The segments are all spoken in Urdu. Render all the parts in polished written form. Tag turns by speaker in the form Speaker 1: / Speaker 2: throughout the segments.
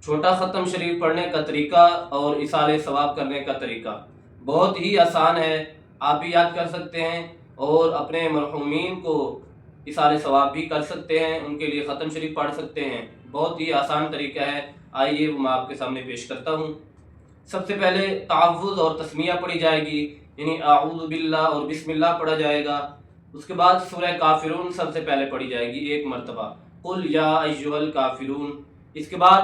Speaker 1: چھوٹا ختم شریف پڑھنے کا طریقہ اور اصالہ ثواب کرنے کا طریقہ بہت ہی آسان ہے، آپ بھی یاد کر سکتے ہیں اور اپنے مرحومین کو اصالہ ثواب بھی کر سکتے ہیں، ان کے لیے ختم شریف پڑھ سکتے ہیں۔ بہت ہی آسان طریقہ ہے، آئیے وہ میں آپ کے سامنے پیش کرتا ہوں۔ سب سے پہلے تعوذ اور تسمیہ پڑھی جائے گی، یعنی اعوذ باللہ اور بسم اللہ پڑھا جائے گا۔ اس کے بعد سورہ کافرون سب سے پہلے پڑھی جائے گی 1 مرتبہ، قل یا ایھا الکافرون۔ اس کے بعد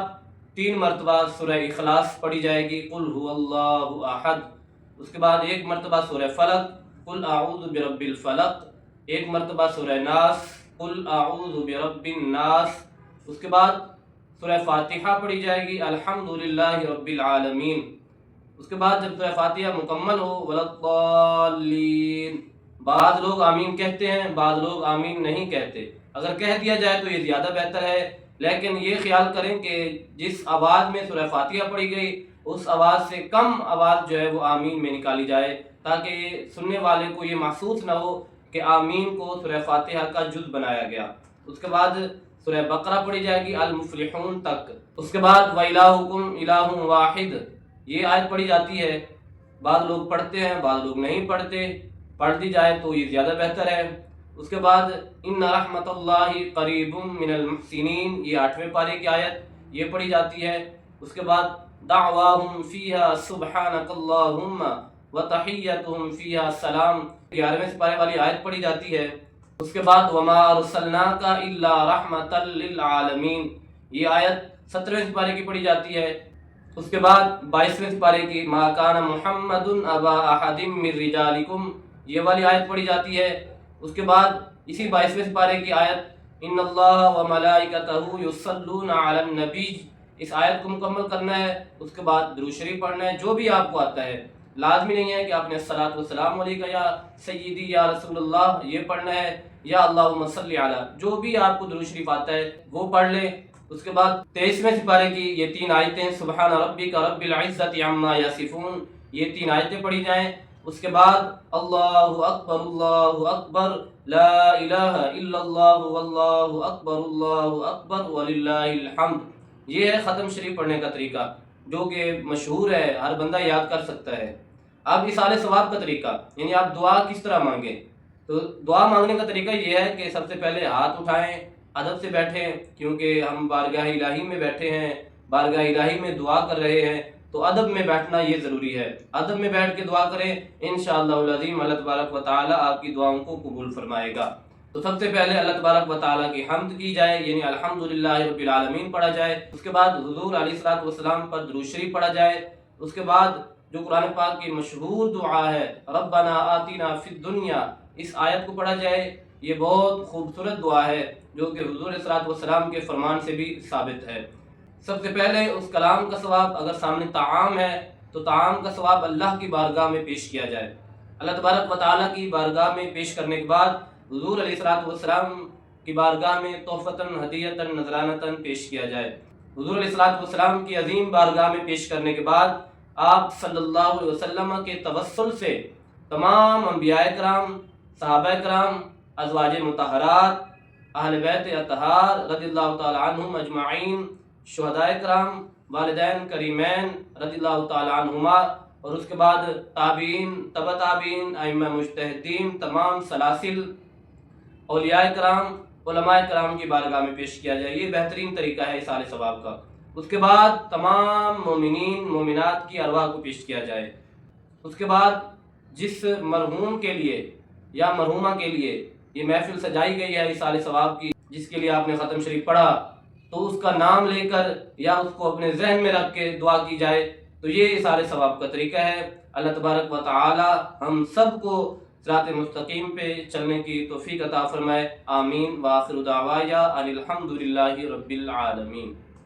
Speaker 1: 3 مرتبہ سورہ اخلاص پڑھی جائے گی، قل ھو اللہ احد۔ اس کے بعد 1 مرتبہ سورہ فلق، قل اعوذ برب الفلق۔ 1 مرتبہ سورہ ناس، قل اعوذ برب الناس۔ اس کے بعد سورہ فاتحہ پڑھی جائے گی، الحمدللہ رب العالمین۔ اس کے بعد جب سورہ فاتحہ مکمل ہو، ولضالین، بعض لوگ آمین کہتے ہیں، بعض لوگ آمین نہیں کہتے، اگر کہہ دیا جائے تو یہ زیادہ بہتر ہے، لیکن یہ خیال کریں کہ جس آواز میں سورہ فاتحہ پڑھی گئی اس آواز سے کم آواز جو ہے وہ آمین میں نکالی جائے، تاکہ سننے والے کو یہ محسوس نہ ہو کہ آمین کو سورہ فاتحہ کا جز بنایا گیا۔ اس کے بعد سورہ بقرہ پڑھی جائے گی المفلحون تک۔ اس کے بعد وَإِلَٰهُكُمْ إِلَٰهٌ وَاحِدٌ، یہ آیت پڑھی جاتی ہے، بعض لوگ پڑھتے ہیں بعض لوگ نہیں پڑھتے، پڑھ دی جائے تو یہ زیادہ بہتر ہے۔ اس کے بعد ان رحمت اللہ قریب من المحسنین، یہ 8ویں پارے کی آیت، یہ پڑھی جاتی ہے۔ اس کے بعد دعواہم فیہا سبحانک اللہم وتحیتہم فیہا السلام، 11ویں پارے والی آیت پڑھی جاتی ہے۔ اس کے بعد وما ارسلناک الا رحمتا للعالمین، یہ آیت 17ویں پارے کی پڑھی جاتی ہے۔ اس کے بعد 22ویں پارے کی ما کان محمد ابا احد من رجالکم، یہ والی آیت پڑھی جاتی ہے۔ اس کے بعد اسی 22ویں پارے کی آیت ان اللہ وملائکتہ یصلون علی النبی، اس آیت کو مکمل کرنا ہے۔ اس کے بعد درود شریف پڑھنا ہے، جو بھی آپ کو آتا ہے، لازمی نہیں ہے کہ آپ نے الصلاۃ والسلام علیکہ یا سیدی یا رسول اللہ یہ پڑھنا ہے، یا اللہم صلی علی، جو بھی آپ کو درود شریف آتا ہے وہ پڑھ لیں۔ اس کے بعد 23ویں سپارے کی یہ 3 آیتیں سبحان ربک رب العزت عما یصفون، یہ 3 آیتیں پڑھی جائیں۔ اس کے بعد اللہ اکبر لا الہ الا اللہ واللہ اکبر وللہ الحمد، یہ ہے ختم شریف پڑھنے کا طریقہ جو کہ مشہور ہے، ہر بندہ یاد کر سکتا ہے۔ اب اصالہ ثواب کا طریقہ، یعنی آپ دعا کس طرح مانگیں، تو دعا مانگنے کا طریقہ یہ ہے کہ سب سے پہلے ہاتھ اٹھائیں، ادب سے بیٹھیں، کیونکہ ہم بارگاہ الہی میں بیٹھے ہیں، بارگاہ الہی میں دعا کر رہے ہیں، تو ادب میں بیٹھنا یہ ضروری ہے، ادب میں بیٹھ کے دعا کریں، انشاءاللہ العظیم اللہ تبارک و تعالی آپ کی دعاؤں کو قبول فرمائے گا۔ تو سب سے پہلے اللہ تبارک و تعالی کی حمد کی جائے، یعنی الحمدللہ رب العالمین پڑھا جائے۔ اس کے بعد حضور علیہ الصلوۃ والسلام پر درود شریف پڑھا جائے۔ اس کے بعد جو قرآن پاک کی مشہور دعا ہے ربنا آتنا فی الدنیا، اس آیت کو پڑھا جائے، یہ بہت خوبصورت دعا ہے جو کہ حضور علیہ الصلوۃ والسلام کے فرمان سے بھی ثابت ہے۔ سب سے پہلے اس کلام کا ثواب، اگر سامنے طعام ہے تو طعام کا ثواب اللہ کی بارگاہ میں پیش کیا جائے، اللہ تبارک و تعالیٰ کی بارگاہ میں پیش کرنے کے بعد حضور علیہ الصلوۃ والسلام کی بارگاہ میں تحفتاً ہدیتاً نذرانتاً پیش کیا جائے۔ حضور علیہ الصلوۃ والسلام کی عظیم بارگاہ میں پیش کرنے کے بعد آپ صلی اللہ علیہ وسلم کے توسل سے تمام انبیاء کرام، صحابہ کرام، ازواج مطہرات، اہل بیت اطہار رضی اللہ تعالی عنہم اجمعین، شہداء کرام، والدین کریمین رضی اللہ تعالی عنہما، اور اس کے بعد تابعین، تبع تابعین، ائمہ مجتہدین، تمام سلاسل، اولیاء کرام، علماء کرام کی بارگاہ میں پیش کیا جائے، یہ بہترین طریقہ ہے اصالہ ثواب کا۔ اس کے بعد تمام مومنین مومنات کی ارواح کو پیش کیا جائے۔ اس کے بعد جس مرحوم کے لیے یا مرحومہ کے لیے یہ محفل سجائی گئی ہے اصالہ ثواب کی، جس کے لیے آپ نے ختم شریف پڑھا، تو اس کا نام لے کر یا اس کو اپنے ذہن میں رکھ کے دعا کی جائے، تو یہ اصالہ ثواب کا طریقہ ہے۔ اللہ تبارک و تعالی ہم سب کو صراط مستقیم پہ چلنے کی توفیق عطا فرمائے، آمین۔ وآخر دعوایا ان الحمدللہ رب العالمین۔